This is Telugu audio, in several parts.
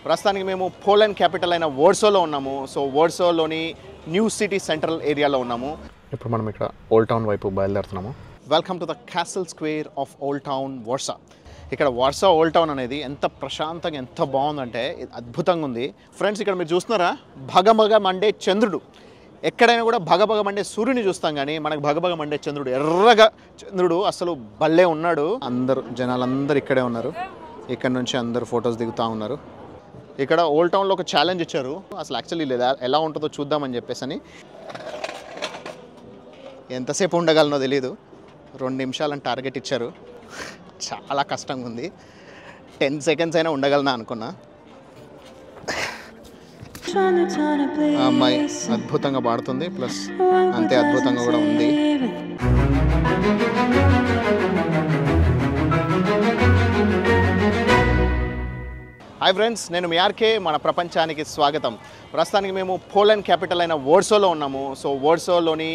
ప్రస్తుతానికి మేము పోలాండ్ క్యాపిటల్ అయిన వార్సాలో ఉన్నాము. సో వార్సాలోని న్యూ సిటీ సెంట్రల్ ఏరియాలో ఉన్నాము. ఇప్పుడు మనం ఇక్కడ ఓల్డ్ టౌన్ వైపు బయలుదేరుతున్నాము. Welcome to the castle square of old town Warsaw. ఇక్కడ వార్సా ఓల్డ్ టౌన్ అనేది ఎంత ప్రశాంతంగా ఎంత బాగుందంటే అద్భుతంగా ఉంది ఫ్రెండ్స్. ఇక్కడ మీరు చూస్తున్నారా, భగభగ మండే చంద్రుడు. ఎక్కడైనా కూడా భగభగ మండే సూర్యుని చూస్తాం, కానీ మనకు భగభగ మండే చంద్రుడు, ఎర్రగా చంద్రుడు అసలు భలే ఉన్నాడు. అందరూ జనాలందరూ ఇక్కడే ఉన్నారు. ఇక్కడ నుంచి అందరూ ఫొటోస్ దిగుతూ ఉన్నారు. ఇక్కడ ఓల్డ్ టౌన్లో ఒక ఛాలెంజ్ ఇచ్చారు, అసలు యాక్చువల్లీ ఎలా ఉంటుందో చూద్దామని చెప్పేసి అని. ఎంతసేపు ఉండగలనో తెలీదు, 2 నిమిషాలని టార్గెట్ ఇచ్చారు. చాలా కష్టంగా ఉంది. 10 సెకండ్స్ అయినా ఉండగలనా అనుకున్నా. అమ్మాయి అద్భుతంగా పాడుతుంది, ప్లస్ అంతే అద్భుతంగా కూడా ఉంది. హాయ్ ఫ్రెండ్స్, నేను మీ ఆర్కే. మన ప్రపంచానికి స్వాగతం. ప్రస్తుతానికి మేము పోలాండ్ క్యాపిటల్ అయిన వార్సాలో ఉన్నాము. సో వార్సాలోని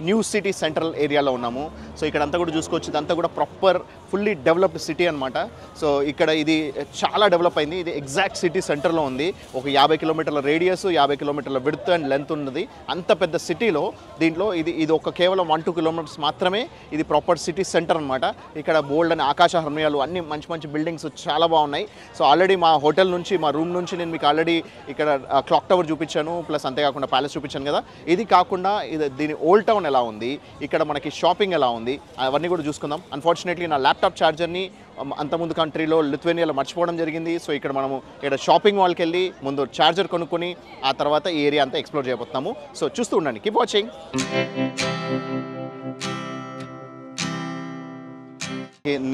న్యూ సిటీ సెంట్రల్ ఏరియాలో ఉన్నాము. సో ఇక్కడ అంతా కూడా చూసుకోవచ్చు, ఇదంతా కూడా ప్రాపర్ ఫుల్లీ డెవలప్డ్ సిటీ అనమాట. సో ఇక్కడ ఇది చాలా డెవలప్ అయింది. ఇది ఎగ్జాక్ట్ సిటీ సెంటర్లో ఉంది. ఒక 50 కిలోమీటర్ల రేడియస్, 50 కిలోమీటర్ల విడ్త్ అండ్ లెంత్ ఉన్నది. అంత పెద్ద సిటీలో దీంట్లో ఇది ఒక కేవలం 1-2 కిలోమీటర్స్ మాత్రమే ఇది ప్రాపర్ సిటీ సెంటర్ అనమాట. ఇక్కడ బోల్డ్ అని ఆకాశ హర్మ్యాలు, అన్ని మంచి మంచి బిల్డింగ్స్ చాలా బాగున్నాయి. సో ఆల్రెడీ మా హోటల్ నుంచి, మా రూమ్ నుంచి నేను మీకు ఆల్రెడీ ఇక్కడ క్లాక్ టవర్ చూపించాను, ప్లస్ అంతేకాకుండా ప్యాలెస్ చూపించాను కదా. ఇది కాకుండా దీని ఓల్డ్ టౌన్ ఎలా ఉంది, ఇక్కడ మనకి షాపింగ్ ఎలా ఉంది, అవన్నీ కూడా చూసుకుందాం. అన్ఫార్చునేట్లీ నా ల్యాప్టాప్ ఛార్జర్ని అంతకుముందు కంట్రీలో లిథువేనియాలో మర్చిపోవడం జరిగింది. సో ఇక్కడ మనము ఇక్కడ షాపింగ్ మాల్కి వెళ్ళి ముందు ఛార్జర్ కొనుక్కొని ఆ తర్వాత ఈ ఏరియా అంతా ఎక్స్ప్లోర్ చేయబోతున్నాము. సో చూస్తూ ఉండండి, కీప్ వాచింగ్.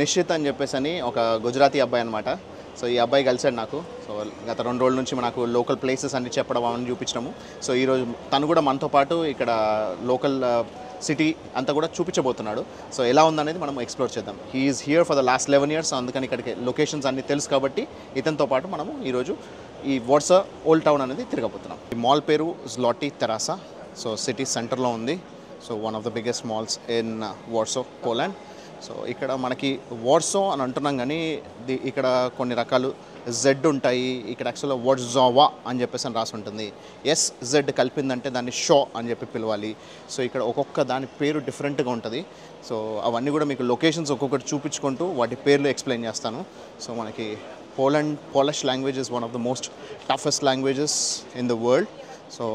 నిశ్చిత్ అని చెప్పేసి అని ఒక గుజరాతీ అబ్బాయి అనమాట. సో ఈ అబ్బాయి కలిసాడు నాకు. సో గత 2 రోజుల నుంచి మనకు లోకల్ ప్లేసెస్ అన్ని చెప్పడం అవన్నీ చూపించినాము. సో ఈరోజు తను కూడా మనతో పాటు ఇక్కడ లోకల్ సిటీ అంతా కూడా చూపించబోతున్నాడు. సో ఎలా ఉందనేది మనం ఎక్స్ప్లోర్ చేద్దాం. He is here for the last 11 years. అందుకని ఇక్కడికి లొకేషన్స్ అన్నీ తెలుసు కాబట్టి ఇతనితో పాటు మనము ఈరోజు ఈ వార్సా ఓల్డ్ టౌన్ అనేది తిరగబోతున్నాం. ఈ మాల్ పేరు జ్లాటీ తెరాసా. సో సిటీ సెంటర్లో ఉంది. So one of the biggest malls in Warsaw, Poland. సో ఇక్కడ మనకి వార్సో అని అంటున్నాం, కానీ ఇక్కడ కొన్ని రకాలు జెడ్ ఉంటాయి. ఇక్కడ యాక్చువల్గా వార్జావా అని చెప్పేసి అని రాసి ఉంటుంది. జెడ్ కలిపిందంటే దాన్ని షో అని చెప్పి పిలవాలి. సో ఇక్కడ ఒక్కొక్క దాని పేరు డిఫరెంట్గా ఉంటుంది. సో అవన్నీ కూడా మీకు లొకేషన్స్ ఒక్కొక్కటి చూపించుకుంటూ వాటి పేర్లు ఎక్స్ప్లెయిన్ చేస్తాను. సో మనకి Polish language is one of the most toughest languages in the world. So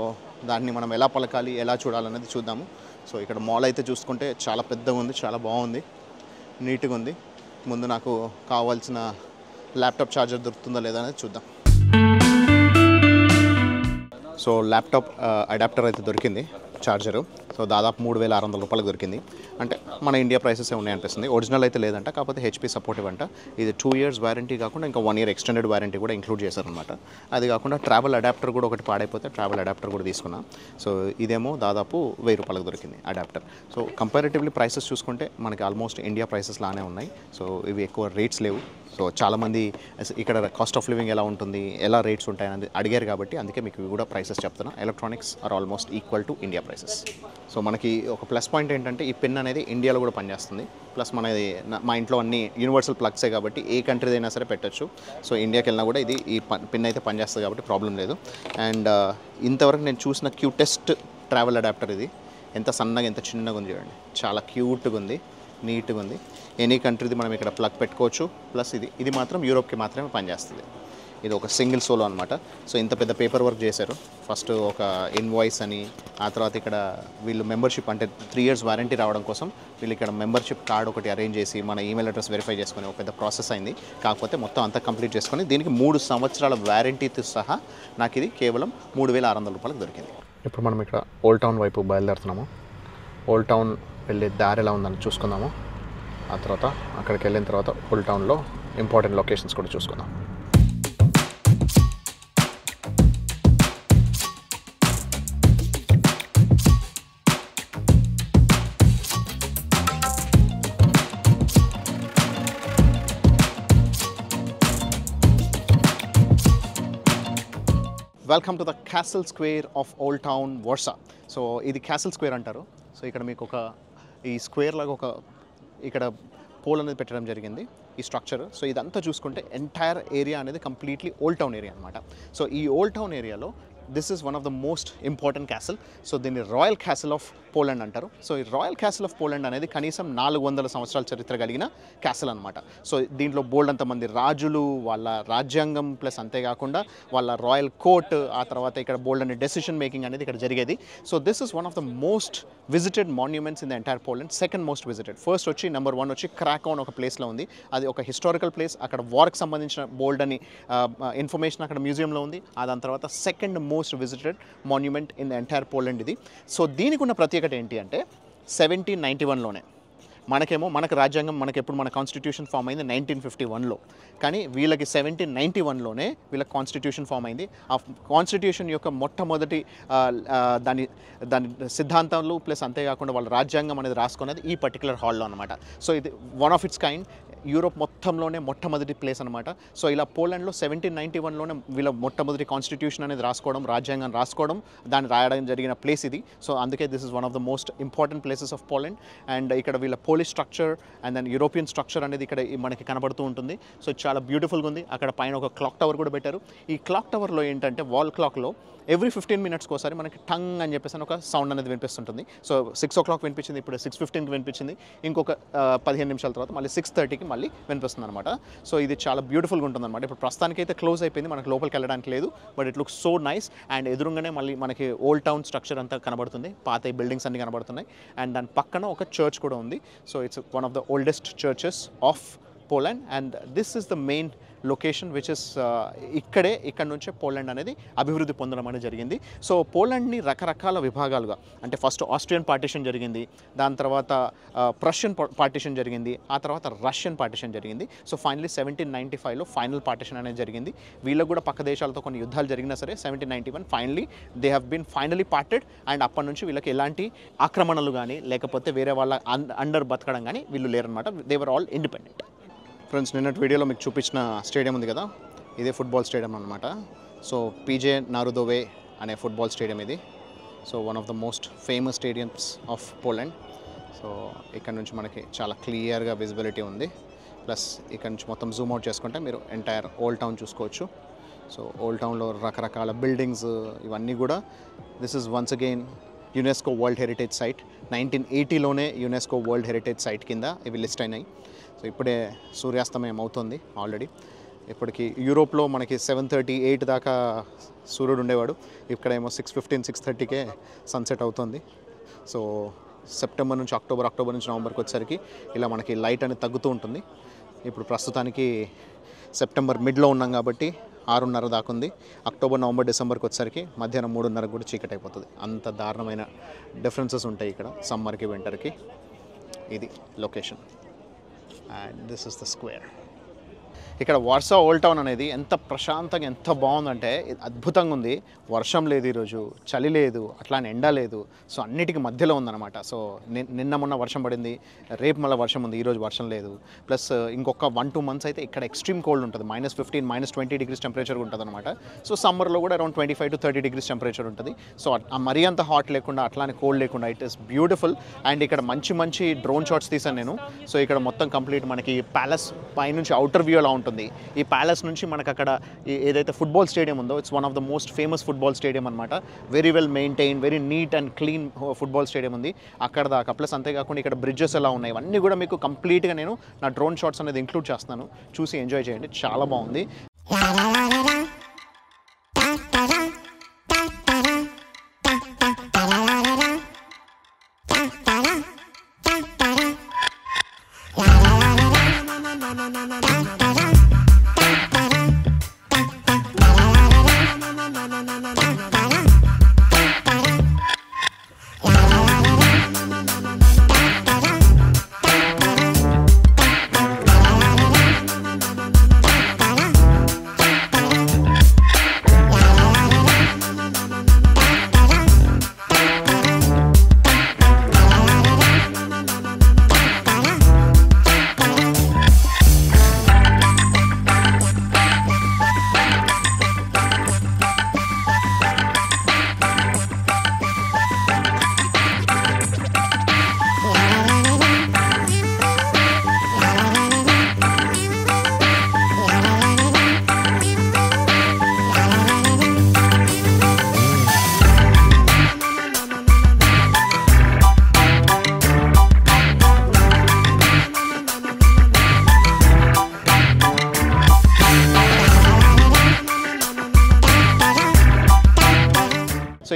దాన్ని మనం ఎలా పలకాలి, ఎలా చూడాలనేది చూద్దాము. సో ఇక్కడ మాల్ అయితే చూసుకుంటే చాలా పెద్దగా ఉంది, చాలా బాగుంది, నీట్గా ఉంది. ముందు నాకు కావాల్సిన ల్యాప్టాప్ ఛార్జర్ దొరుకుతుందా లేదా అనేది చూద్దాం. సో ల్యాప్టాప్ అడాప్టర్ అయితే దొరికింది, ఛార్జరు. సో దాదాపు 3,600 రూపాయలకు దొరికింది. అంటే మన ఇండియా ప్రైసెసే ఉన్నాయనిపిస్తుంది. ఒరిజినల్ అయితే లేదంట, కాకపోతే HP సపోర్టివ్ అంట. ఇది 2 years వారంటీ కాకుండా ఇంకా 1 year ఎక్స్టెండెడ్ వారంటీ కూడా ఇంక్లూడ్ చేశారనమాట. అది కాకుండా ట్రావెల్ అడాప్టర్ కూడా ఒకటి పాడైపోతే ట్రావెల్ అడాప్టర్ కూడా తీసుకున్నా. సో ఇదేమో దాదాపు 1,000 రూపాయలకు దొరికింది అడాప్టర్. సో కంపారిటివ్లీ ప్రైసెస్ చూసుకుంటే మనకి ఆల్మోస్ట్ ఇండియా ప్రైసెస్ లానే ఉన్నాయి. సో ఇవి ఎక్కువ రేట్స్ లేవు. సో చాలామంది ఇక్కడ కాస్ట్ ఆఫ్ లివింగ్ ఎలా ఉంటుంది, ఎలా రేట్స్ ఉంటాయని అడిగారు కాబట్టి అందుకే మీకు ఇవి కూడా ప్రైసెస్ చెప్తున్నా. Electronics or almost equal to India prices. So మనకి ఒక ప్లస్ పాయింట్ ఏంటంటే ఈ పెన్ అనేది ఇండియాలో కూడా పనిచేస్తుంది. ప్లస్ మనది మా ఇంట్లో అన్ని యూనివర్సల్ ప్లగ్సే కాబట్టి ఏ కంట్రీదైనా సరే పెట్టచ్చు. సో ఇండియాకి వెళ్ళినా కూడా ఈ పెన్ అయితే పనిచేస్తుంది కాబట్టి ప్రాబ్లం లేదు. అండ్ ఇంతవరకు నేను చూసిన క్యూటెస్ట్ ట్రావెల్ అడాప్టర్ ఇది. ఎంత సన్నగా ఎంత చిన్నగా ఉంది చూడండి, చాలా క్యూట్గా ఉంది, నీట్గా ఉంది. ఎనీ కంట్రీది మనం ఇక్కడ ప్లగ్ పెట్టుకోవచ్చు. ప్లస్ ఇది మాత్రం యూరోప్కి మాత్రమే పనిచేస్తుంది. ఇది ఒక సింగిల్ సోలో అనమాట. సో ఇంత పెద్ద పేపర్ వర్క్ చేశారు. ఫస్ట్ ఒక ఇన్వాయిస్ అని, ఆ తర్వాత ఇక్కడ వీళ్ళు మెంబర్షిప్ అంటే 3 years వారంటీ రావడం కోసం వీళ్ళు ఇక్కడ మెంబర్షిప్ కార్డ్ ఒకటి అరేంజ్ చేసి మన ఈమెయిల్ అడ్రస్ వెరిఫై చేసుకొని ఒక పెద్ద ప్రాసెస్ అయింది. కాకపోతే మొత్తం అంతా కంప్లీట్ చేసుకొని దీనికి 3 సంవత్సరాల వారంటీతో సహా నాకు ఇది కేవలం 3,600 రూపాయలకు దొరికింది. ఇప్పుడు మనం ఇక్కడ ఓల్డ్ టౌన్ వైపు బయలుదేరుతున్నాము. ఓల్డ్ టౌన్ వెళ్ళే దారి ఎలా ఉందని చూసుకుందాము. ఆ తర్వాత అక్కడికి వెళ్ళిన తర్వాత ఓల్డ్ టౌన్లో ఇంపార్టెంట్ లొకేషన్స్ కూడా చూసుకుందాం. Welcome to the castle square of old town Warsaw. So ఇది క్యాసిల్ స్క్వేర్ అంటారు. సో ఇక్కడ మీకు ఈ స్క్వేర్ లాగా ఇక్కడ పోల్ అనేది పెట్టడం జరిగింది ఈ స్ట్రక్చర్. సో ఇదంతా చూసుకుంటే ఎంటైర్ ఏరియా అనేది కంప్లీట్లీ ఓల్డ్ టౌన్ ఏరియా అనమాట. సో ఈ ఓల్డ్ టౌన్ ఏరియాలో this is one of the most important castle. So దీన్ని రాయల్ క్యాసిల్ ఆఫ్ పోలాండ్ అంటారు. సో ఈ రాయల్ క్యాసిల్ ఆఫ్ పోలాండ్ అనేది కనీసం 400 సంవత్సరాల చరిత్ర కలిగిన క్యాసిల్ అనమాట. సో దీంట్లో బోల్డ్ అంతమంది రాజులు, వాళ్ళ రాజ్యాంగం, ప్లస్ అంతేకాకుండా వాళ్ళ రాయల్ కోర్ట్, ఆ తర్వాత ఇక్కడ బోల్డ్ అనే డెసిషన్ మేకింగ్ అనేది ఇక్కడ జరిగేది. So this is one of the most visited monuments in the entire Poland. Second most visited. First వచ్చి నెంబర్ 1 వచ్చి క్రాకో అని ఒక ప్లేస్లో ఉంది. అది ఒక హిస్టారికల్ ప్లేస్. అక్కడ వార్కి సంబంధించిన బోల్డ్ అని ఇన్ఫర్మేషన్ అక్కడ మ్యూజియంలో ఉంది. దాని తర్వాత second most visited monument in the entire Poland ఇది. సో దీనికి ఉన్న ప్రత్యేకత ఏంటి అంటే 1791లోనే మనకు రాజ్యాంగం ఎప్పుడు మన కాన్స్టిట్యూషన్ ఫామ్ అయింది 1951లో, కానీ వీళ్ళకి 1791లోనే వీళ్ళకి కాన్స్టిట్యూషన్ ఫామ్ అయింది. ఆ కాన్స్టిట్యూషన్ యొక్క మొట్టమొదటి దాని సిద్ధాంతాలు ప్లస్ అంతేకాకుండా వాళ్ళ రాజ్యాంగం అనేది రాసుకున్నది ఈ పర్టికులర్ హాల్లో అనమాట. సో ఇది one of its kind. Europe మొత్తంలోనే మొట్టమొదటి ప్లేస్ అనమాట. సో ఇలా పోలాండ్లో 1791లోనే వీళ్ళ మొట్టమొదటి కాన్స్టిట్యూషన్ అనేది రాసుకోవడం, రాజ్యాంగం రాసుకోవడం, దాన్ని రాయడం జరిగిన ప్లేస్ ఇది. సో అందుకే this is one of the most important places of Poland. And ఇక్కడ వీళ్ళ Polish structure and then European structure అనేది ఇక్కడ మనకి కనబడుతూ ఉంటుంది. సో చాలా బ్యూటిఫుల్గా ఉంది. అక్కడ పైన ఒక క్లాక్ టవర్ కూడా పెట్టారు. ఈ క్లాక్ టవర్లో ఏంటంటే వాల్ క్లాక్లో ఎవ్రీ 15 minutes ఒకసారి మనకి టంగ్ అని చెప్పేసి ఒక సౌండ్ అనేది వినిపిస్తుంటుంది. సో 6 o'clock వినిపించింది, ఇప్పుడు 6:15కి వినిపించింది, ఇంకొక 15 నిమిషాల తర్వాత మళ్ళీ 6:30కి మళ్ళీ వినిపిస్తుంది అనమాట. సో ఇది చాలా బ్యూటిఫుల్గా ఉంటుంది అనమాట. ఇప్పుడు ప్రస్తుతానికి అయితే క్లోజ్ అయిపోయింది, మనకు లోపలికి వెళ్ళడానికి లేదు, but it looks so nice. And ఎదురుగానే మళ్ళీ మనకి ఓల్డ్ టౌన్ స్ట్రక్చర్ అంతా కనబడుతుంది, పాత బిల్డింగ్స్ అన్ని కనబడుతున్నాయి. అండ్ దాని పక్కన ఒక చర్చ్ కూడా ఉంది. So it's one of the oldest churches of Poland. And this is the main location which is ఇక్కడ నుంచే పోలాండ్ అనేది అభివృద్ధి పొందడం అనేది జరిగింది. సో పోలాండ్ని రకరకాల విభాగాలుగా, అంటే ఫస్ట్ ఆస్ట్రియన్ పార్టిషన్ జరిగింది, దాని తర్వాత ప్రషియన్ పార్టిషన్ జరిగింది, ఆ తర్వాత రష్యన్ పార్టిషన్ జరిగింది. సో ఫైనలీ 1795లో ఫైనల్ పార్టిషన్ అనేది జరిగింది. వీళ్ళకు కూడా పక్క దేశాలతో కొన్ని యుద్ధాలు జరిగినా సరే 1791 finally they have been finally parted. And అప్పటి నుంచి వీళ్ళకి ఎలాంటి ఆక్రమణలు కానీ లేకపోతే వేరే వాళ్ళ అండర్ బతకడం కానీ వీళ్ళు లేరనమాట. They were all independent. Friends, నిన్నటి వీడియోలో మీకు చూపించిన స్టేడియం ఉంది కదా, ఇదే ఫుట్బాల్ స్టేడియం అనమాట. సో పీజే నారుదోవే అనే ఫుట్బాల్ స్టేడియం ఇది. So one of the most famous stadiums of Poland. సో ఇక్కడ నుంచి మనకి చాలా క్లియర్గా విజిబిలిటీ ఉంది. ప్లస్ ఇక్కడ నుంచి మొత్తం జూమ్ అవుట్ చేసుకుంటే మీరు ఎంటైర్ ఓల్డ్ టౌన్ చూసుకోవచ్చు. సో ఓల్డ్ టౌన్లో రకరకాల బిల్డింగ్స్ ఇవన్నీ కూడా this is once again UNESCO world heritage site. 1980లోనే యునెస్కో వరల్డ్ హెరిటేజ్ సైట్ కింద ఇవి లిస్ట్ అయినాయి. సో ఇప్పుడే సూర్యాస్తమయం అవుతుంది ఆల్రెడీ. ఇప్పటికి యూరోప్లో మనకి 7:38 దాకా సూర్యుడు ఉండేవాడు, ఇక్కడేమో 6:15, 6:30కే సన్సెట్ అవుతుంది. సో సెప్టెంబర్ నుంచి అక్టోబర్ నుంచి నవంబర్కి వచ్చేసరికి ఇలా మనకి లైట్ అనేది తగ్గుతూ ఉంటుంది. ఇప్పుడు ప్రస్తుతానికి సెప్టెంబర్ మిడ్లో ఉన్నాం కాబట్టి 6:30 దాకా ఉంది. అక్టోబర్, నవంబర్, డిసెంబర్కి వచ్చేసరికి మధ్యాహ్నం 3:30 కూడా చీకటి అయిపోతుంది. అంత దారుణమైన డిఫరెన్సెస్ ఉంటాయి ఇక్కడ సమ్మర్కి వింటర్కి. ఇది location. And this is the square. ఇక్కడ వార్సా ఓల్డ్ టౌన్ అనేది ఎంత ప్రశాంతంగా ఎంత బాగుందంటే అద్భుతంగా ఉంది. వర్షం లేదు, ఈరోజు చలి లేదు, అట్లానే ఎండ లేదు. సో అన్నిటికీ మధ్యలో ఉందన్నమాట. సో నిన్న మొన్న వర్షం పడింది, రేపు మళ్ళీ వర్షం ఉంది, ఈరోజు వర్షం లేదు. ప్లస్ ఇంకొక 1-2 months అయితే ఇక్కడ ఎక్స్ట్రీమ్ కోల్డ్ ఉంటుంది, -15, -20 degrees టెంపరేచర్ ఉంటుంది అనమాట. సో సమ్మర్లో కూడా అరౌండ్ 25 to 30 degrees టెంపరేచర్ ఉంటుంది. సో మరీ అంత హాట్ లేకుండా అట్లానే కోల్డ్ లేకుండా ఇట్ ఈస్ బ్యూటిఫుల్. అండ్ ఇక్కడ మంచి డ్రోన్ షాట్స్ తీసాను నేను. సో ఇక్కడ మొత్తం కంప్లీట్ మనకి ప్యాలెస్ పైనుంచి అవుటర్ వ్యూ అలా ఉంటుంది. ఈ ప్యాలెస్ నుంచి మనకు అక్కడ ఏదైతే ఫుట్బాల్ స్టేడియం ఉందో it's one of the most famous football stadium అనమాట. Very well maintain, very neat and clean football stadium ఉంది అక్కడ దాకా. ప్లస్ అంతేకాకుండా ఇక్కడ బ్రిడ్జెస్ ఎలా ఉన్నాయి ఇవన్నీ కూడా మీకు కంప్లీట్గా నేను నా డ్రోన్ షాట్స్ అనేది ఇంక్లూడ్ చేస్తున్నాను. చూసి ఎంజాయ్ చేయండి, చాలా బాగుంది.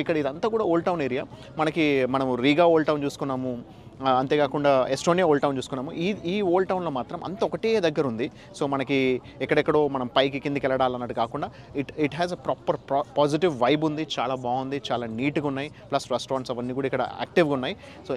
ఇక్కడ ఇదంతా కూడా ఓల్డ్ టౌన్ ఏరియా. మనము రీగా ఓల్డ్ టౌన్ చూసుకున్నాము, అంతేకాకుండా ఎస్టోనియా ఓల్డ్ టౌన్ చూసుకున్నాము. ఈ ఓల్డ్ టౌన్లో మాత్రం అంత ఒకటే దగ్గర ఉంది. సో మనకి ఎక్కడెక్కడో మనం పైకి కిందికి వెళ్ళాలన్నట్టు కాకుండా it has a proper positive vibe ఉంది. చాలా బాగుంది, చాలా నీట్గా ఉన్నాయి. ప్లస్ రెస్టారెంట్స్ అవన్నీ కూడా ఇక్కడ యాక్టివ్గా ఉన్నాయి. సో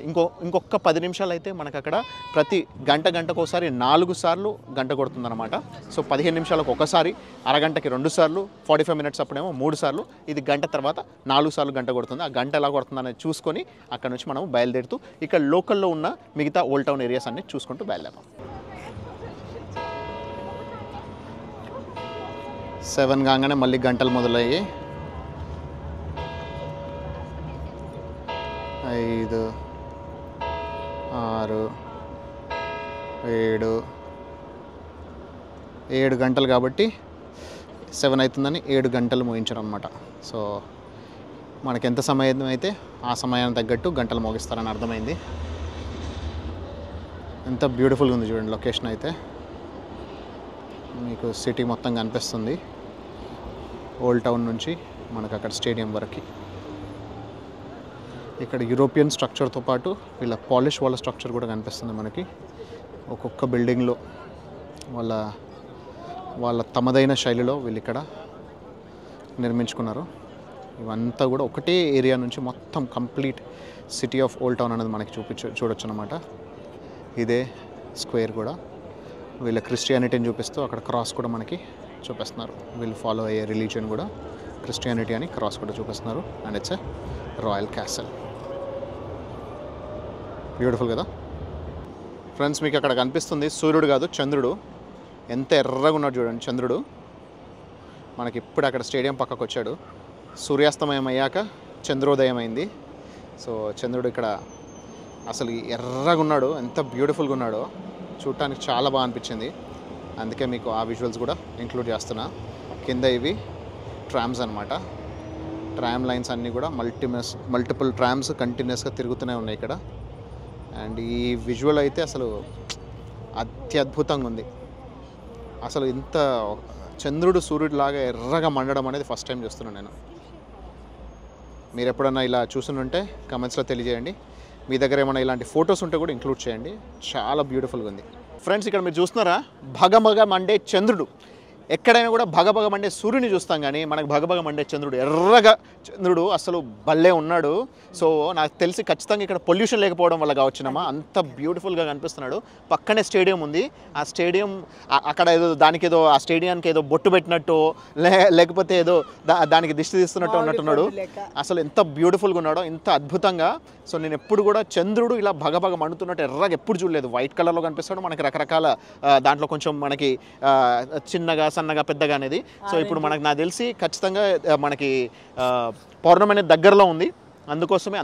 ఇంకొక 10 నిమిషాలు అయితే మనకు అక్కడ ప్రతి గంటకోసారి 4 సార్లు గంట కొడుతుందన్నమాట. సో 15 నిమిషాలకు ఒకసారి, అరగంటకి 2 సార్లు, 45 మినిట్స్ అప్పుడేమో 3 సార్లు, ఇది గంట తర్వాత 4 సార్లు గంట కొడుతుంది. ఆ గంట ఎలా కొడుతుంది అనేది చూసుకొని అక్కడ నుంచి మనం బయలుదేరుతూ ఇక్కడ లోకల్లో ఉన్న మిగతా ఓల్డ్ టౌన్ ఏరియాస్ అన్ని చూసుకుంటూ బయలుదేరాం. 7 కాగానే మళ్ళీ గంటలు మొదలయ్యి 5, 6, 7 గంటలు కాబట్టి 7 అవుతుందని 7 గంటలు ముగించారు అనమాట. సో మనకి ఎంత సమయం అయితే ఆ సమయానికి తగ్గట్టు గంటలు మోగిస్తారని అర్థమైంది. ఎంత బ్యూటిఫుల్గా ఉంది చూడండి లొకేషన్ అయితే. మీకు సిటీ మొత్తం కనిపిస్తుంది ఓల్డ్ టౌన్ నుంచి మనకు అక్కడ స్టేడియం వరకు. ఇక్కడ యూరోపియన్ స్ట్రక్చర్తో పాటు వీళ్ళ పాలిష్ వాళ్ళ స్ట్రక్చర్ కూడా కనిపిస్తుంది మనకి. ఒక్కొక్క బిల్డింగ్లో వాళ్ళ తమదైన శైలిలో వీళ్ళు ఇక్కడ నిర్మించుకున్నారు. ఇవంతా కూడా ఒకటే ఏరియా నుంచి మొత్తం complete city of old town అనేది మనకి చూడొచ్చు అనమాట. ఇదే స్క్వేర్ కూడా వీళ్ళ క్రిస్టియానిటీని చూపిస్తూ అక్కడ క్రాస్ కూడా మనకి చూపిస్తున్నారు. వీళ్ళు ఫాలో అయ్యే రిలీజియన్ కూడా క్రిస్టియానిటీ అని క్రాస్ కూడా చూపిస్తున్నారు. And it's a royal castle. Beautiful కదా ఫ్రెండ్స్. మీకు అక్కడ కనిపిస్తుంది సూర్యుడు కాదు చంద్రుడు. ఎంత ఎర్రగా ఉన్నాడు చూడండి చంద్రుడు. మనకి ఇప్పుడు అక్కడ స్టేడియం పక్కకు వచ్చాడు. సూర్యాస్తమయం అయ్యాక చంద్రోదయం అయింది. సో చంద్రుడు ఇక్కడ అసలు ఎర్రగా ఉన్నాడు. ఎంత బ్యూటిఫుల్గా ఉన్నాడో చూడటానికి చాలా బాగా అనిపించింది. అందుకే మీకు ఆ విజువల్స్ కూడా ఇంక్లూడ్ చేస్తున్నా. కింద ఇవి ట్రామ్స్ అనమాట. ట్రామ్ లైన్స్ అన్నీ కూడా మల్టిపుల్ ట్రామ్స్ కంటిన్యూస్గా తిరుగుతూనే ఉన్నాయి ఇక్కడ. అండ్ ఈ విజువల్ అయితే అసలు అత్యద్భుతంగా ఉంది. అసలు ఇంత చంద్రుడు సూర్యుడిలాగా ఎర్రగా మండడం అనేది ఫస్ట్ టైం చూస్తున్నాను నేను. మీరు ఎప్పుడన్నా ఇలా చూసుంటే కామెంట్స్లో తెలియజేయండి. మీ దగ్గర ఏమైనా ఇలాంటి ఫొటోస్ ఉంటే కూడా ఇంక్లూడ్ చేయండి. చాలా బ్యూటిఫుల్గా ఉంది ఫ్రెండ్స్. ఇక్కడ మీరు చూస్తున్నారా భగభగ మండే చంద్రుడు. ఎక్కడైనా కూడా భగభగ మండే సూర్యుని చూస్తాం కానీ మనకు భగభగ మండే చంద్రుడు, ఎర్రగా చంద్రుడు అసలు భలే ఉన్నాడు. సో నాకు తెలిసి ఖచ్చితంగా ఇక్కడ పొల్యూషన్ లేకపోవడం వల్ల కావచ్చునమ్మా అంత బ్యూటిఫుల్గా కనిపిస్తున్నాడు. పక్కనే స్టేడియం ఉంది. ఆ స్టేడియం అక్కడ ఏదో దానికి ఏదో ఆ స్టేడియానికి ఏదో బొట్టు పెట్టినట్టు లేకపోతే ఏదో దానికి దిష్టి తీస్తున్నట్టు ఉన్నట్టున్నాడు. అసలు ఎంత బ్యూటిఫుల్గా ఉన్నాడో, ఇంత అద్భుతంగా. సో నేను ఎప్పుడు కూడా చంద్రుడు ఇలా భగభగ మండుతున్నట్టు ఎర్రగా ఎప్పుడు చూడలేదు. వైట్ కలర్లో కనిపిస్తాడు. మనకి రకరకాల దాంట్లో కొంచెం మనకి చిన్నగా సన్నగా పెద్దగా అనేది. సో ఇప్పుడు మనకు నాకు తెలిసి ఖచ్చితంగా మనకి పౌర్ణమి అనేది దగ్గరలో ఉంది. అందుకోసమే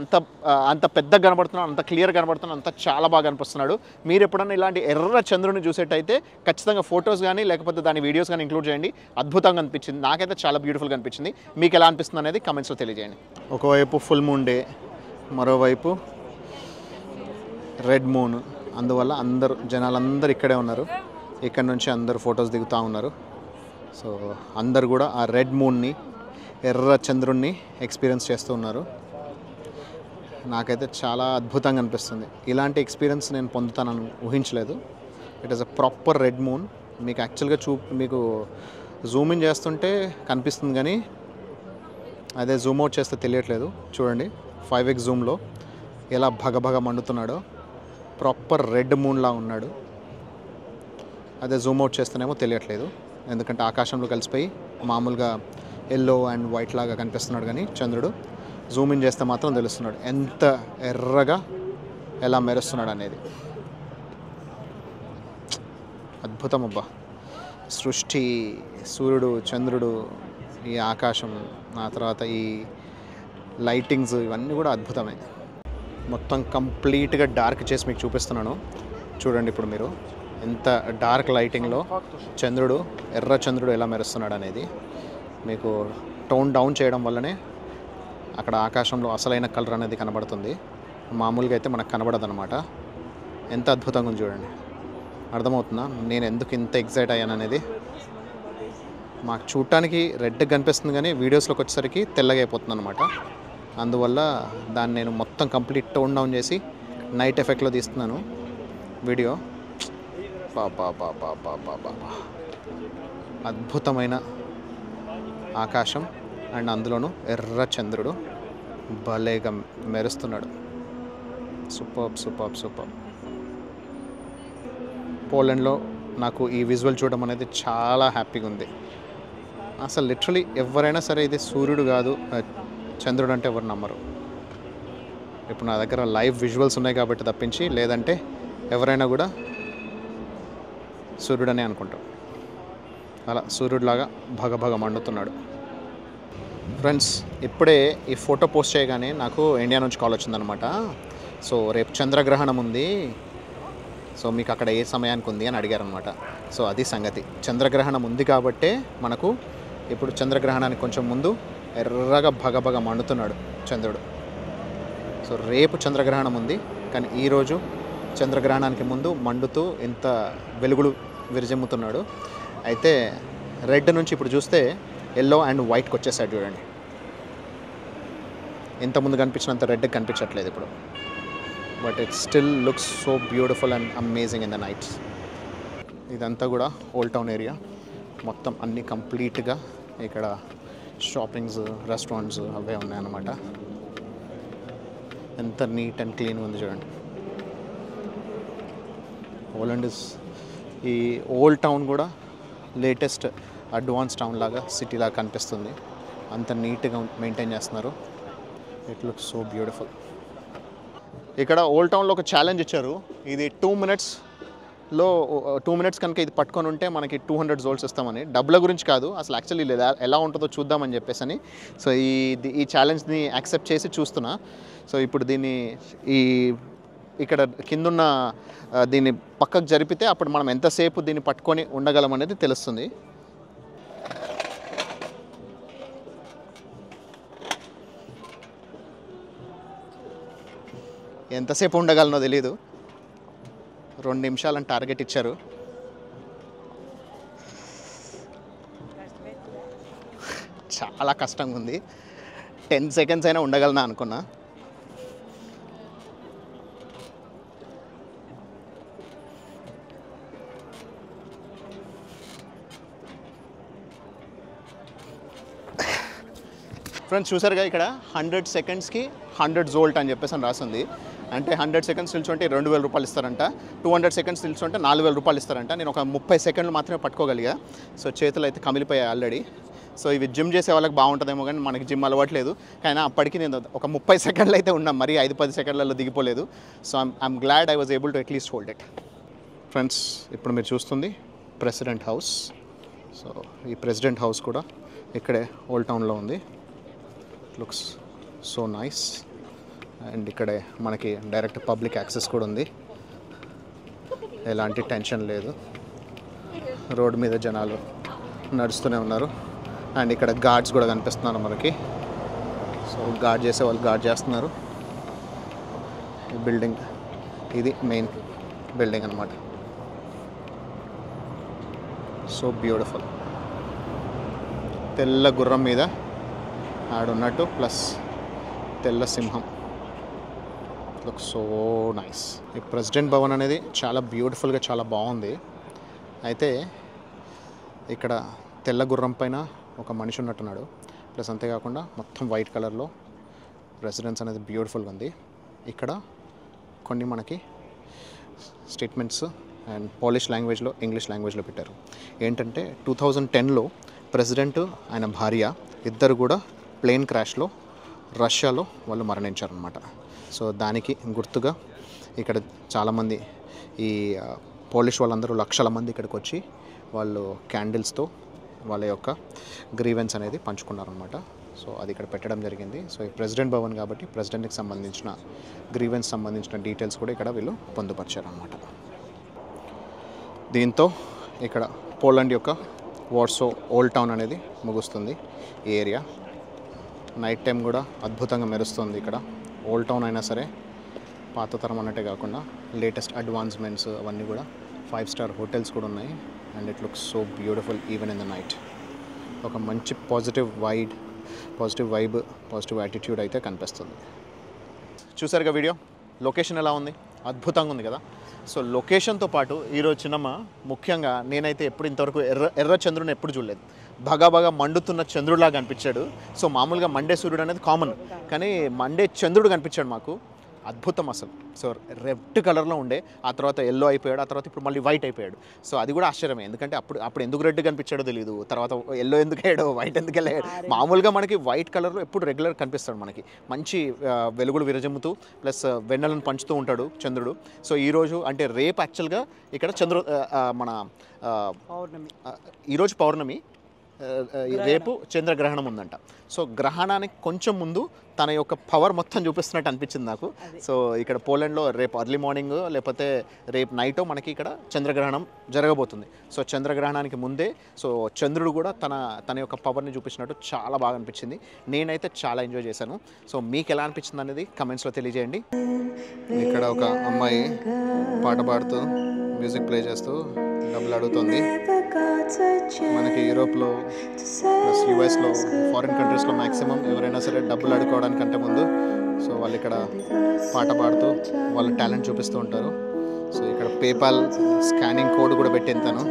అంత పెద్దగా కనబడుతున్నాడు, అంత క్లియర్ కనబడుతున్నాడు, అంత చాలా బాగా కనిపిస్తున్నాడు. మీరు ఎప్పుడన్నా ఇలాంటి ఎర్ర చంద్రుని చూసేటైతే ఖచ్చితంగా ఫొటోస్ కానీ లేకపోతే దాని వీడియోస్ కానీ ఇంక్లూడ్ చేయండి. అద్భుతంగా అనిపించింది. నాకైతే చాలా బ్యూటిఫుల్గా అనిపించింది. మీకు ఎలా అనిపిస్తుంది అనేది కామెంట్స్లో తెలియజేయండి. ఒకవైపు ఫుల్ మూన్ డే, మరోవైపు రెడ్ మూన్. అందువల్ల జనాలందరూ ఇక్కడే ఉన్నారు. ఇక్కడ నుంచి అందరూ ఫొటోస్ దిగుతూ ఉన్నారు. సో అందరు కూడా ఆ రెడ్ మూన్ని, ఎర్ర చంద్రుణ్ణి ఎక్స్పీరియన్స్ చేస్తూ ఉన్నారు. నాకైతే చాలా అద్భుతంగా అనిపిస్తుంది. ఇలాంటి ఎక్స్పీరియన్స్ నేను పొందుతానని ఊహించలేదు. It is a proper red moon. మీకు యాక్చువల్గా మీకు జూమ్ ఇన్ చేస్తుంటే కనిపిస్తుంది కానీ అదే జూమ్ అవుట్ చేస్తే తెలియట్లేదు. చూడండి 5x జూమ్లో ఎలా భగభగ మండుతున్నాడో. ప్రాపర్ రెడ్ మూన్లా ఉన్నాడు. అదే జూమ్ అవుట్ చేస్తేనేమో తెలియట్లేదు, ఎందుకంటే ఆకాశంలో కలిసిపోయి మామూలుగా ఎల్లో అండ్ వైట్ లాగా కనిపిస్తున్నాడు. కానీ చంద్రుడు జూమ్ ఇన్ చేస్తే మాత్రం తెలుస్తున్నాడు ఎంత ఎర్రగా ఎలా మెరుస్తున్నాడు అనేది. అద్భుతం అబ్బా. సృష్టి, సూర్యుడు, చంద్రుడు, ఈ ఆకాశం, ఆ తర్వాత ఈ లైటింగ్స్, ఇవన్నీ కూడా అద్భుతమే. మొత్తం కంప్లీట్గా డార్క్ చేసి మీకు చూపిస్తున్నాను. చూడండి ఇప్పుడు మీరు ఎంత డార్క్ లైటింగ్లో ఎర్ర చంద్రుడు ఎలా మెరుస్తున్నాడు అనేది. మీకు టోన్ డౌన్ చేయడం వల్లనే అక్కడ ఆకాశంలో అసలైన కలర్ అనేది కనబడుతుంది. మామూలుగా అయితే మనకు కనబడదు అనమాట. ఎంత అద్భుతంగా ఉంది చూడండి. అర్థమవుతుందా నేను ఎందుకు ఇంత ఎగ్జైట్ అయ్యాను అనేది? మాకు చూడటానికి రెడ్గా కనిపిస్తుంది కానీ వీడియోస్లోకి వచ్చేసరికి తెల్లగా అయిపోతుంది అనమాట. అందువల్ల దాన్ని నేను మొత్తం కంప్లీట్ టోన్ డౌన్ చేసి నైట్ ఎఫెక్ట్లో తీస్తున్నాను వీడియో. అద్భుతమైన ఆకాశం అండ్ అందులోనూ ఎర్ర చంద్రుడు భలేగా మెరుస్తున్నాడు. సూపర్. పోలాండ్లో నాకు ఈ విజువల్ చూడడం అనేది చాలా హ్యాపీగా ఉంది. అసలు లిటరలీ ఎవరైనా సరే ఇది సూర్యుడు కాదు చంద్రుడు అంటే ఎవరు నమ్మరు. ఇప్పుడు నా దగ్గర లైవ్ విజువల్స్ ఉన్నాయి కాబట్టి తప్పించి, లేదంటే ఎవరైనా కూడా సూర్యుడనే అనుకుంటాం. అలా సూర్యుడిలాగా భగభగ మండుతున్నాడు. ఫ్రెండ్స్, ఇప్పుడే ఈ ఫోటో పోస్ట్ చేయగానే నాకు ఇండియా నుంచి కాల్ వచ్చిందనమాట. సో రేపు చంద్రగ్రహణం ఉంది, సో మీకు అక్కడ ఏ సమయానికి ఉంది అని అడిగారనమాట. సో అది సంగతి. చంద్రగ్రహణం ఉంది కాబట్టే మనకు ఇప్పుడు చంద్రగ్రహణానికి కొంచెం ముందు ఎర్రగా భగభగ మండుతున్నాడు చంద్రుడు. సో రేపు చంద్రగ్రహణం ఉంది, కానీ ఈరోజు చంద్రగ్రహణానికి ముందు మండుతూ ఇంత వెలుగులు విరజిమ్ముతున్నాడు. అయితే రెడ్ నుంచి ఇప్పుడు చూస్తే ఎల్లో అండ్ వైట్కి వచ్చేసాడు చూడండి. ఇంతకుముందు కనిపించినంత రెడ్ కనిపించట్లేదు ఇప్పుడు. But it still looks so beautiful and amazing in the nights. ఇదంతా కూడా ఓల్డ్ టౌన్ ఏరియా మొత్తం అన్నీ కంప్లీట్గా ఇక్కడ షాపింగ్స్, రెస్టారెంట్స్ అవే ఉన్నాయన్నమాట. ఎంత నీట్ అండ్ క్లీన్ ఉంది చూడండి. పోలాండ్ ఇస్ ఈ ఓల్డ్ టౌన్ కూడా లేటెస్ట్ అడ్వాన్స్ టౌన్ లాగా సిటీ లాగా కనిపిస్తుంది. అంత నీట్గా మెయింటైన్ చేస్తున్నారు. It looks so beautiful. ఇక్కడ ఓల్డ్ టౌన్లో ఒక ఛాలెంజ్ ఇచ్చారు. ఇది 2 మినిట్స్ కనుక ఇది పట్టుకొని ఉంటే మనకి 200 జోల్స్ ఇస్తామని. డబ్బుల గురించి కాదు, అసలు యాక్చువల్లీ ఎలా ఉంటుందో చూద్దామని చెప్పేసి అని. సో ఈ ఛాలెంజ్ని యాక్సెప్ట్ చేసి చూస్తున్నా. సో ఇప్పుడు దీన్ని ఇక్కడ కిందున్న దీన్ని పక్కకు జరిపితే అప్పుడు మనం ఎంతసేపు దీన్ని పట్టుకొని ఉండగలం అనేది తెలుస్తుంది. ఎంతసేపు ఉండగలనో తెలీదు. 2 నిమిషాలని టార్గెట్ ఇచ్చారు. చాలా కష్టంగా ఉంది. 10 సెకండ్స్ అయినా ఉండగలనా అనుకున్నా. ఫ్రెండ్స్ చూసారుగా, ఇక్కడ 100 సెకండ్స్కి 100 జోల్ట్ అని చెప్పేసి అని రాస్తుంది. అంటే 100 సెకండ్స్ నిల్చుంటే 2000 రూపాయలు ఇస్తారంట, 200 సెకండ్స్ నిల్చుంటే 4000 రూపాయలు ఇస్తారంట. నేను ఒక 30 సెకండ్లు మాత్రమే పట్టుకోగలిగా. సో చేతులు అయితే కమిలిపోయాయి ఆల్రెడీ. సో ఇవి జిమ్ చేసే వాళ్ళకి బాగుంటుందేమో, కానీ మనకి జిమ్ అలవాట్లేదు. కానీ అప్పటికి నేను ఒక 30 సెకండ్లు అయితే ఉన్నాం, మరి 5-10 సెకండ్లలో దిగిపోలేదు. So I'm glad I was able to at least hold it. Friends, ఇప్పుడు మీరు చూస్తుంది ప్రెసిడెంట్ హౌస్. సో ఈ ప్రెసిడెంట్ హౌస్ కూడా ఇక్కడే ఓల్డ్ టౌన్లో ఉంది. Looks so nice. అండ్ ఇక్కడే మనకి డైరెక్ట్ పబ్లిక్ యాక్సెస్ కూడా ఉంది. ఎలాంటి టెన్షన్ లేదు. రోడ్డు మీద జనాలు నడుస్తూనే ఉన్నారు. అండ్ ఇక్కడ గార్డ్స్ కూడా కనిపిస్తున్నారు మనకి. సో గార్డ్ చేసే వాళ్ళు గార్డ్ చేస్తున్నారు. ఈ బిల్డింగ్, ఇది మెయిన్ బిల్డింగ్ అన్నమాట. So beautiful. తెల్ల గుర్రం మీద ఆడున్నట్టు ప్లస్ తెల్ల సింహం. Look so nice. ఈ ప్రెసిడెంట్ భవన్ అనేది చాలా బ్యూటిఫుల్గా చాలా బాగుంది. అయితే ఇక్కడ తెల్ల గుర్రం పైన ఒక మనిషి ఉన్నట్టున్నాడు. ప్లస్ అంతేకాకుండా మొత్తం వైట్ కలర్లో రెసిడెన్స్ అనేది బ్యూటిఫుల్గా ఉంది. ఇక్కడ కొన్ని మనకి స్టేట్మెంట్స్ అండ్ పోలిష్ లాంగ్వేజ్లో, ఇంగ్లీష్ లాంగ్వేజ్లో పెట్టారు. ఏంటంటే 2010లో ప్రెసిడెంట్, ఆయన భార్య ఇద్దరు కూడా ప్లేన్ క్రాష్లో రష్యాలో వాళ్ళు మరణించారనమాట. సో దానికి గుర్తుగా ఇక్కడ చాలామంది ఈ పోలిష్ వాళ్ళందరూ లక్షల మంది ఇక్కడికి వచ్చి వాళ్ళు క్యాండిల్స్తో వాళ్ళ యొక్క గ్రీవెన్స్ అనేది పంచుకున్నారనమాట. సో అది ఇక్కడ పెట్టడం జరిగింది. సో ఈ ప్రెసిడెంట్ భవన్ కాబట్టి ప్రెసిడెంట్కి సంబంధించిన గ్రీవెన్స్ సంబంధించిన డీటెయిల్స్ కూడా ఇక్కడ వీళ్ళు పొందుపరిచారనమాట. దీంతో ఇక్కడ పోలాండ్ యొక్క వార్సో ఓల్డ్ టౌన్ అనేది ముగుస్తుంది. ఈ ఏరియా నైట్ టైం కూడా అద్భుతంగా మెరుస్తుంది. ఇక్కడ ఓల్డ్ టౌన్ అయినా సరే పాత తరం అన్నట్టే కాకుండా లేటెస్ట్ అడ్వాన్స్మెంట్స్ అవన్నీ కూడా 5 స్టార్ హోటల్స్ కూడా ఉన్నాయి. And it looks so beautiful even in the night. ఒక మంచి positive wide positive vibe, positive attitude అయితే కనిపిస్తుంది. చూసారుగా వీడియో, లొకేషన్ ఎలా ఉంది? అద్భుతంగా ఉంది కదా. సో లొకేషన్తో పాటు ఈరోజు చిన్నమ్మ ముఖ్యంగా నేనైతే ఎప్పుడు ఇంతవరకు ఎర్ర చంద్రుని ఎప్పుడు చూడలేదు. బాగా మండుతున్న చంద్రుడిలా కనిపించాడు. సో మామూలుగా మండే సూర్యుడు అనేది కామన్, కానీ మండే చంద్రుడు కనిపించాడు మాకు. అద్భుతం అసలు. సో రెడ్ కలర్లో ఉండే, ఆ తర్వాత ఎల్లో అయిపోయాడు, ఆ తర్వాత ఇప్పుడు మళ్ళీ వైట్ అయిపోయాడు. సో అది కూడా ఆశ్చర్యమే, ఎందుకంటే అప్పుడు ఎందుకు రెడ్ కనిపించాడో తెలియదు, తర్వాత ఎల్లో ఎందుకు అయ్యాడో, వైట్ ఎందుకు వెళ్ళాడు. మామూలుగా మనకి వైట్ కలర్లో ఎప్పుడు రెగ్యులర్ కనిపిస్తాడు మనకి, మంచి వెలుగులు విరజమ్ముతూ ప్లస్ వెన్నెలను పంచుతూ ఉంటాడు చంద్రుడు. సో ఈరోజు అంటే రేపు యాక్చువల్గా ఇక్కడ మన ఈరోజు పౌర్ణమి, రేపు చంద్రగ్రహణం ఉందంట. సో గ్రహణానికి కొంచెం ముందు తన యొక్క పవర్ మొత్తం చూపిస్తున్నట్టు అనిపించింది నాకు. సో ఇక్కడ పోలాండ్లో రేపు అర్లీ మార్నింగ్ లేకపోతే రేపు నైటో మనకి ఇక్కడ చంద్రగ్రహణం జరగబోతుంది. సో చంద్రగ్రహణానికి ముందే సో చంద్రుడు కూడా తన యొక్క పవర్ని చూపించినట్టు చాలా బాగా అనిపించింది. నేనైతే చాలా ఎంజాయ్ చేశాను. సో మీకు ఎలా అనిపించింది అనేది కమెంట్స్లో తెలియజేయండి. ఇక్కడ ఒక అమ్మాయి పాట పాడుతూ మ్యూజిక్ ప్లే చేస్తూ డబ్బులు అడుగుతుంది. మనకి యూరోప్లో ప్లస్ యూఎస్లో ఫారిన్ కంట్రీస్లో మ్యాక్సిమం ఎవరైనా సరే డబ్బులు అడుకోవడానికంటే ముందు సో వాళ్ళు ఇక్కడ పాట పాడుతూ వాళ్ళ టాలెంట్ చూపిస్తూ ఉంటారు. సో ఇక్కడ పేపాల్ స్కానింగ్ కోడ్ కూడా పెట్టింది తను.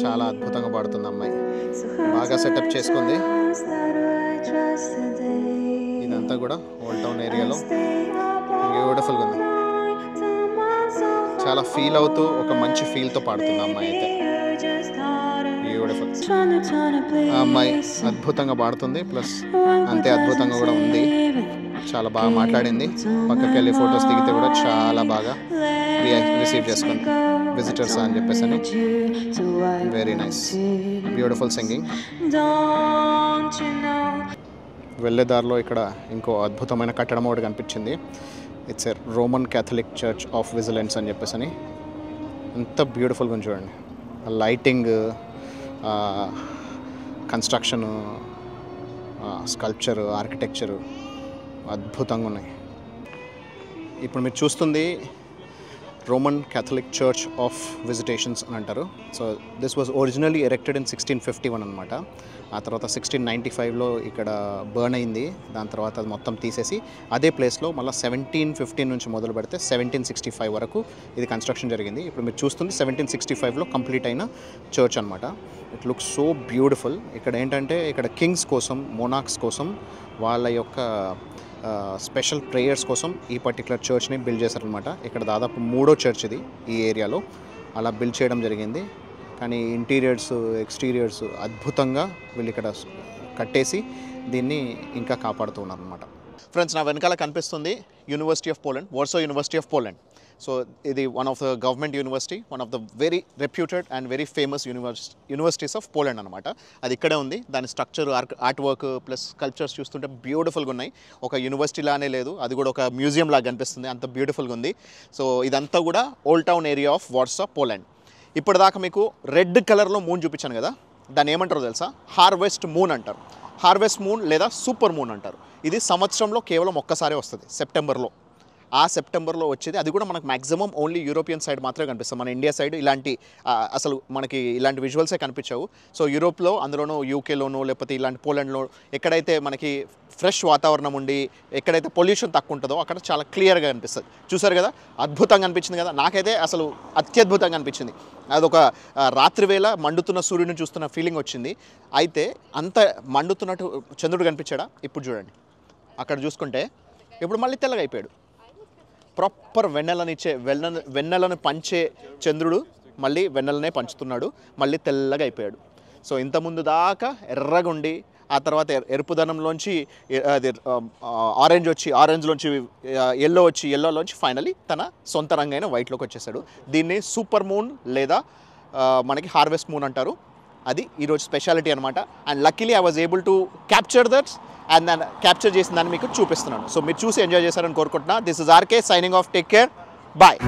చాలా అద్భుతంగా పాడుతుంది అమ్మాయి, బాగా సెటప్ చేసుకుంది. ఇదంతా కూడా ఓల్డ్ టౌన్ ఏరియాలో బ్యూటిఫుల్గా ఉంది. చాలా ఫీల్ అవుతూ ఒక మంచి ఫీల్తో పాడుతుంది అమ్మాయి అయితే. బ్యూటిఫుల్. ఆ అమ్మాయి అద్భుతంగా పాడుతుంది, ప్లస్ అంతే అద్భుతంగా కూడా ఉంది. చాలా బాగా మాట్లాడింది. పక్కకి వెళ్ళి ఫొటోస్ దిగితే కూడా చాలా బాగా రిసీవ్ చేసుకుంది విజిటర్స్ అని చెప్పేసి అని. Very nice, beautiful singing. వెళ్ళే దారిలో ఇక్కడ ఇంకో అద్భుతమైన కట్టడం ఒకటి కనిపించింది. It's a Roman Catholic church of vigilance అని చెప్పేసి అని. ఎంత బ్యూటిఫుల్గా ఉంది చూడండి. లైటింగ్, కన్స్ట్రక్షను, స్కల్ప్చరు, ఆర్కిటెక్చరు అద్భుతంగా ఉన్నాయి. ఇప్పుడు మీరు చూస్తుంది రోమన్ క్యాథలిక్ చర్చ్ ఆఫ్ విజిటేషన్స్ అని అంటారు. So this was originally erected in 1651 అనమాట. ఆ తర్వాత 1695లో ఇక్కడ బర్న్ అయింది. దాని తర్వాత అది మొత్తం తీసేసి అదే ప్లేస్లో మళ్ళీ 1715 నుంచి మొదలు పెడితే 1765 వరకు ఇది కన్స్ట్రక్షన్ జరిగింది. ఇప్పుడు మీరు చూస్తుంది 1765లో కంప్లీట్ అయిన చర్చ్ అనమాట. It looks so beautiful. ఇక్కడ ఏంటంటే ఇక్కడ కింగ్స్ కోసం, మోనార్క్స్ కోసం వాళ్ళ యొక్క స్పెషల్ ప్రేయర్స్ కోసం ఈ పర్టికులర్ చర్చ్ని బిల్డ్ చేశారనమాట. ఇక్కడ దాదాపు 3వ చర్చ్ ఇది ఈ ఏరియాలో. అలా బిల్డ్ చేయడం జరిగింది. కానీ ఇంటీరియర్స్, ఎక్స్టీరియర్స్ అద్భుతంగా వీళ్ళు ఇక్కడ కట్టేసి దీన్ని ఇంకా కాపాడుతూ ఉన్నారు అనమాట. ఫ్రెండ్స్, నా వెనకాల కనిపిస్తుంది university of Poland, Warsaw university of Poland. So ఇది one of the government university, one of the very reputed and very famous universities of Poland అనమాట. అది ఇక్కడే ఉంది. దాని structure, art work plus cultures చూస్తుంటే బ్యూటిఫుల్గా ఉన్నాయి. ఒక యూనివర్సిటీ లానే లేదు, అది కూడా ఒక మ్యూజియం లాగా కనిపిస్తుంది, అంత బ్యూటిఫుల్గా ఉంది. సో ఇదంతా కూడా old town area of Warsaw Poland. ఇప్పటిదాకా మీకు రెడ్ కలర్లో మూన్ చూపించాను కదా, దాన్ని ఏమంటారో తెలుసా? హార్వెస్ట్ మూన్ అంటారు. హార్వెస్ట్ మూన్ లేదా సూపర్ మూన్ అంటారు. ఇది సంవత్సరంలో కేవలం ఒక్కసారే వస్తుంది, సెప్టెంబర్లో. ఆ సెప్టెంబర్లో వచ్చేది, అది కూడా మనకు మ్యాక్సిమం ఓన్లీ యూరోపియన్ సైడ్ మాత్రమే కనిపిస్తుంది. మన ఇండియా సైడ్ ఇలాంటి అసలు మనకి ఇలాంటి విజువల్సే కనిపించవు. సో యూరోప్లో, అందులోనూ యూకేలోనూ లేకపోతే ఇలాంటి పోలాండ్లో ఎక్కడైతే మనకి ఫ్రెష్ వాతావరణం ఉండి ఎక్కడైతే పొల్యూషన్ తక్కువ ఉంటుందో అక్కడ చాలా క్లియర్గా కనిపిస్తుంది. చూసారు కదా, అద్భుతంగా అనిపించింది కదా. నాకైతే అసలు అత్యద్భుతంగా అనిపించింది. అదొక రాత్రివేళ మండుతున్న సూర్యుని చూస్తున్న ఫీలింగ్ వచ్చింది. అయితే అంత మండుతున్నట్టు చంద్రుడు కనిపించాడా? ఇప్పుడు చూడండి, అక్కడ చూసుకుంటే ఇప్పుడు మళ్ళీ తెల్లగా అయిపోయాడు. ప్రాపర్ వెన్నెలను పంచే చంద్రుడు మళ్ళీ వెన్నెలనే పంచుతున్నాడు, మళ్ళీ తెల్లగా అయిపోయాడు. సో ఇంతకుముందు దాకా ఎర్రగా ఉండి ఆ తర్వాత ఎరుపుదనంలోంచి అది ఆరెంజ్ వచ్చి, ఆరెంజ్లోంచి ఎల్లో వచ్చి, ఎల్లోలోంచి ఫైనలీ తన సొంత రంగైన వైట్లోకి వచ్చేసాడు. దీన్ని సూపర్ మూన్ లేదా మనకి హార్వెస్ట్ మూన్ అంటారు. అది ఈరోజు స్పెషాలిటీ అనమాట. And luckily I was able to capture that and దాన్ని క్యాప్చర్ చేసిన దాన్ని మీకు చూపిస్తున్నాను. సో మీరు చూసి ఎంజాయ్ చేశారని కోరుకుంటున్నా. This is RK signing off. Take care, bye.